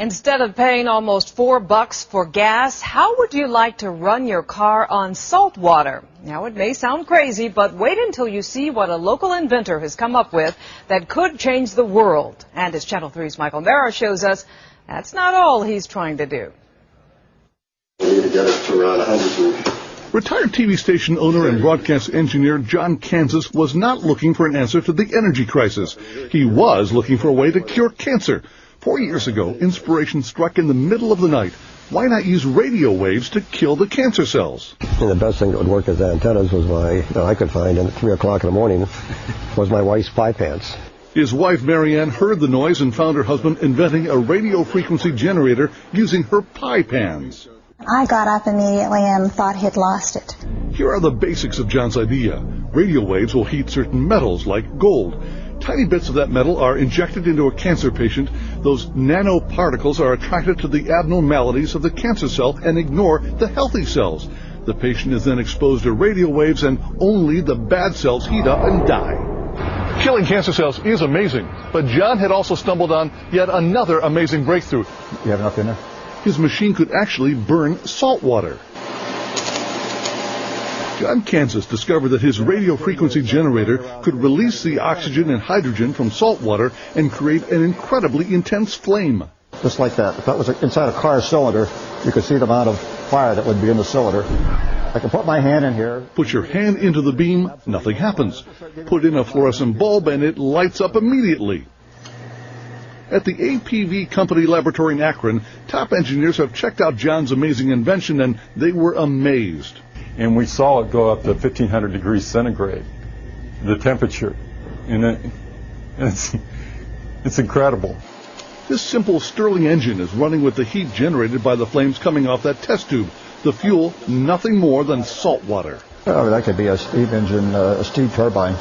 Instead of paying almost $4 for gas, how would you like to run your car on salt water? Now, it may sound crazy, but wait until you see what a local inventor has come up with that could change the world. And as Channel 3's Michael Mara shows us, that's not all he's trying to do. We need to get it to around 100. Retired TV station owner and broadcast engineer John Kanzius was not looking for an answer to the energy crisis. He was looking for a way to cure cancer. 4 years ago, inspiration struck in the middle of the night. Why not use radio waves to kill the cancer cells? And the best thing that would work as antennas was I could find at 3 o'clock in the morning was my wife's pie pants. His wife, Marianne, heard the noise and found her husband inventing a radio frequency generator using her pie pans. I got up immediately and thought he'd lost it. Here are the basics of John's idea. Radio waves will heat certain metals like gold. Tiny bits of that metal are injected into a cancer patient. Those nanoparticles are attracted to the abnormalities of the cancer cell and ignore the healthy cells. The patient is then exposed to radio waves and only the bad cells heat up and die. Killing cancer cells is amazing, but John had also stumbled on yet another amazing breakthrough. You have enough in there? His machine could actually burn salt water. John Kanzius discovered that his radio frequency generator could release the oxygen and hydrogen from salt water and create an incredibly intense flame. Just like that. If that was inside a car cylinder, you could see the amount of fire that would be in the cylinder. I can put my hand in here. Put your hand into the beam, nothing happens. Put in a fluorescent bulb and it lights up immediately. At the APV Company laboratory in Akron, top engineers have checked out John's amazing invention and they were amazed. And we saw it go up to 1,500 degrees centigrade, the temperature. And it's incredible. This simple Stirling engine is running with the heat generated by the flames coming off that test tube. The fuel, nothing more than salt water. Oh, that could be a steam engine, a steam turbine.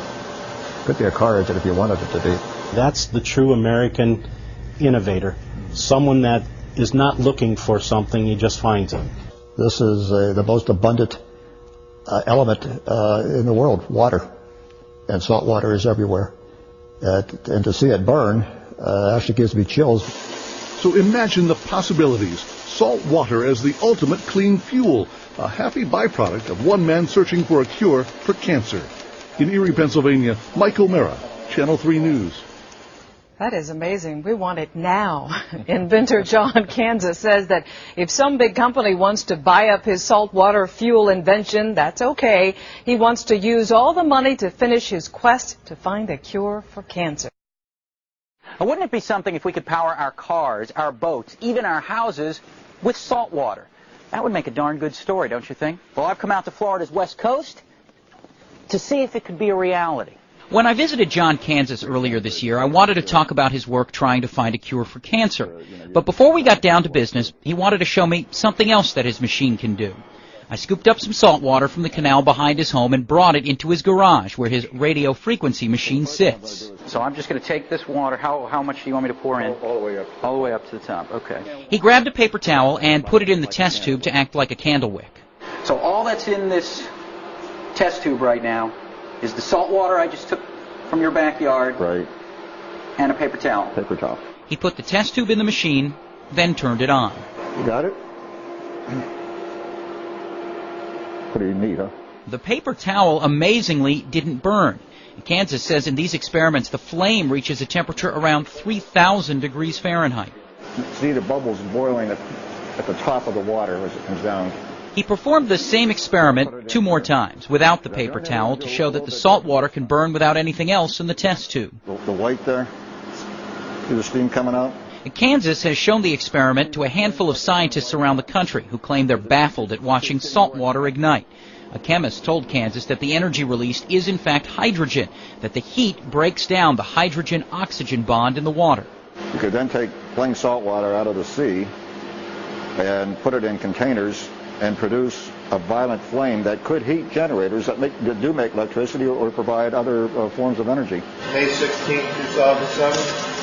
Could be a car engine if you wanted it to be. That's the true American innovator. Someone that is not looking for something, he just finds it. This is the most abundant element in the world, water. And salt water is everywhere. And to see it burn actually gives me chills. So imagine the possibilities. Salt water as the ultimate clean fuel, a happy byproduct of one man searching for a cure for cancer. In Erie, Pennsylvania, Michael Mara, Channel 3 News. That is amazing. We want it now. Inventor John Kanzius says that if some big company wants to buy up his saltwater fuel invention, that's okay. He wants to use all the money to finish his quest to find a cure for cancer. Wouldn't it be something if we could power our cars, our boats, even our houses with salt water? That would make a darn good story, don't you think? Well, I've come out to Florida's West Coast to see if it could be a reality. When I visited John Kanzius earlier this year, I wanted to talk about his work trying to find a cure for cancer. But before we got down to business, he wanted to show me something else that his machine can do. I scooped up some salt water from the canal behind his home and brought it into his garage where his radio frequency machine sits. So I'm just going to take this water. How much do you want me to pour in? All the way up. All the way up to the top. Okay. He grabbed a paper towel and put it in the test tube to act like a candle wick. So all that's in this test tube right now is the salt water I just took from your backyard. Right. And a paper towel. Paper towel. He put the test tube in the machine, then turned it on. You got it? Pretty neat, huh? The paper towel amazingly didn't burn. Kanzius says in these experiments the flame reaches a temperature around 3,000 degrees Fahrenheit. See the bubbles boiling at the top of the water as it comes down. He performed the same experiment 2 more times without the paper towel to show that the salt water can burn without anything else in the test tube. The white there, see the steam coming out? Kanzius has shown the experiment to a handful of scientists around the country who claim they're baffled at watching salt water ignite. A chemist told Kanzius that the energy released is in fact hydrogen, that the heat breaks down the hydrogen-oxygen bond in the water. You could then take plain salt water out of the sea and put it in containers and produce a violent flame that could heat generators that do make electricity or provide other forms of energy. May 16, 2007.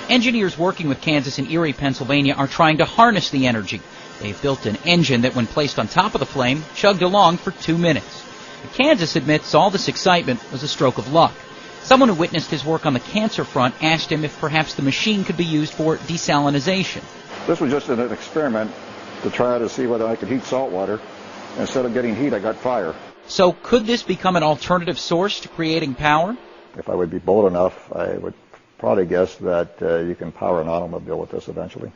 Engineers working with Kanzius in Erie, Pennsylvania are trying to harness the energy. They've built an engine that, when placed on top of the flame, chugged along for 2 minutes. Kanzius admits all this excitement was a stroke of luck. Someone who witnessed his work on the cancer front asked him if perhaps the machine could be used for desalinization. This was just an experiment to try to see whether I could heat salt water. Instead of getting heat, I got fire. So could this become an alternative source to creating power? If I would be bold enough, I would probably guess that you can power an automobile with this eventually.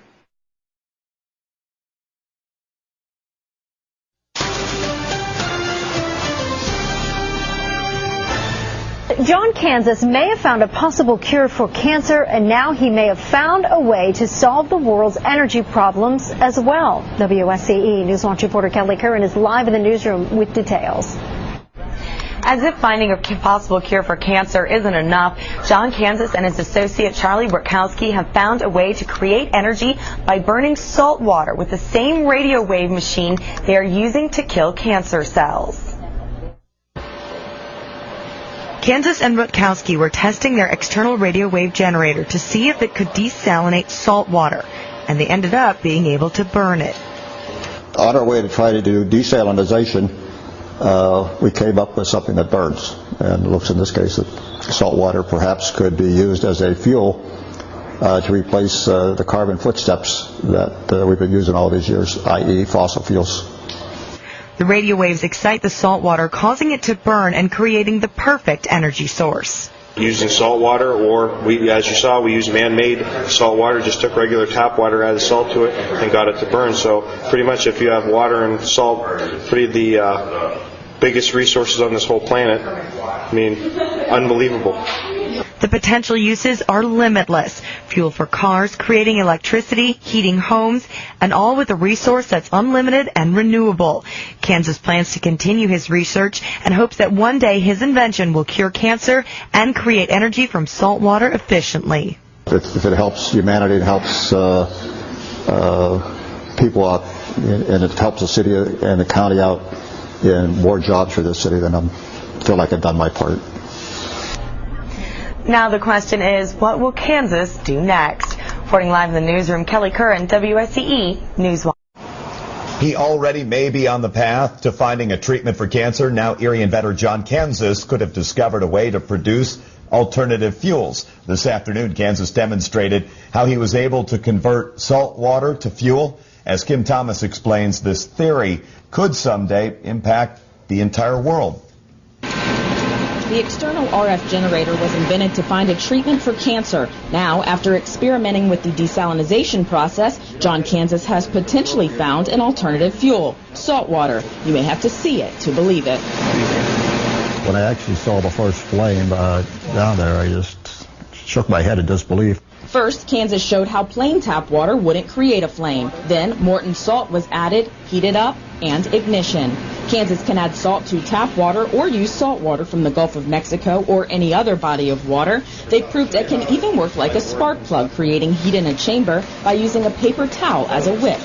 John Kanzius may have found a possible cure for cancer, and now he may have found a way to solve the world's energy problems as well. WSCE News Watch reporter Kelly Curran is live in the newsroom with details. As if finding a possible cure for cancer isn't enough, John Kanzius and his associate Charlie Burkowski have found a way to create energy by burning salt water with the same radio wave machine they are using to kill cancer cells. Kanzius and Rutkowski were testing their external radio wave generator to see if it could desalinate salt water, and they ended up being able to burn it. On our way to try to do desalinization, we came up with something that burns. And it looks in this case that salt water perhaps could be used as a fuel to replace the carbon footsteps that we've been using all these years, i.e. fossil fuels. The radio waves excite the salt water, causing it to burn and creating the perfect energy source. Using salt water, or as you saw, we used man-made salt water, just took regular tap water, added salt to it, and got it to burn. So pretty much if you have water and salt, the biggest resources on this whole planet, I mean, unbelievable. The potential uses are limitless. Fuel for cars, creating electricity, heating homes, and all with a resource that's unlimited and renewable. Kanzius plans to continue his research and hopes that one day his invention will cure cancer and create energy from salt water efficiently. If it helps humanity, it helps people out, and it helps the city and the county out in more jobs for this city, then I feel like I've done my part. Now the question is, what will Kanzius do next? Reporting live in the newsroom, Kelly Curran, WSCE News Watch. He already may be on the path to finding a treatment for cancer. Now Erie inventor John Kanzius could have discovered a way to produce alternative fuels. This afternoon, Kanzius demonstrated how he was able to convert salt water to fuel. As Kim Thomas explains, this theory could someday impact the entire world. The external RF generator was invented to find a treatment for cancer. Now, after experimenting with the desalinization process, John Kanzius has potentially found an alternative fuel, salt water. You may have to see it to believe it. When I actually saw the first flame down there, I just shook my head in disbelief. First, Kanzius showed how plain tap water wouldn't create a flame. Then, Morton salt was added, heated up, and ignition. Kanzius can add salt to tap water or use salt water from the Gulf of Mexico or any other body of water. They proved it can even work like a spark plug, creating heat in a chamber by using a paper towel as a wick.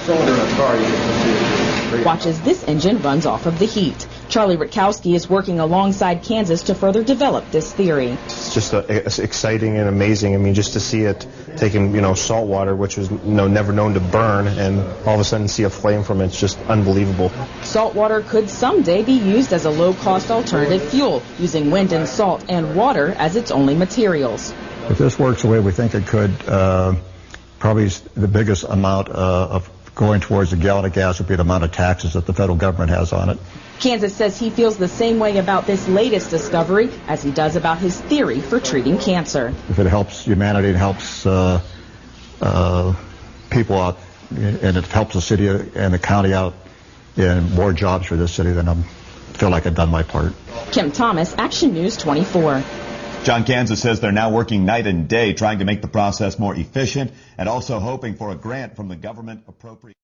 Watch as this engine runs off of the heat. Charlie Rutkowski is working alongside Kanzius to further develop this theory. It's just it's exciting and amazing. I mean, just to see it taking, salt water, which was never known to burn, and all of a sudden see a flame from it. It's just unbelievable. Salt water could someday be used as a low-cost alternative fuel, using wind and salt and water as its only materials. If this works the way we think it could, probably the biggest amount of going towards a gallon of gas would be the amount of taxes that the federal government has on it. Kanzius says he feels the same way about this latest discovery as he does about his theory for treating cancer. If it helps humanity, it helps people out, and it helps the city and the county out in more jobs for this city, then I feel like I've done my part. Kim Thomas, Action News 24. John Kanzius says they're now working night and day trying to make the process more efficient and also hoping for a grant from the government appropriate.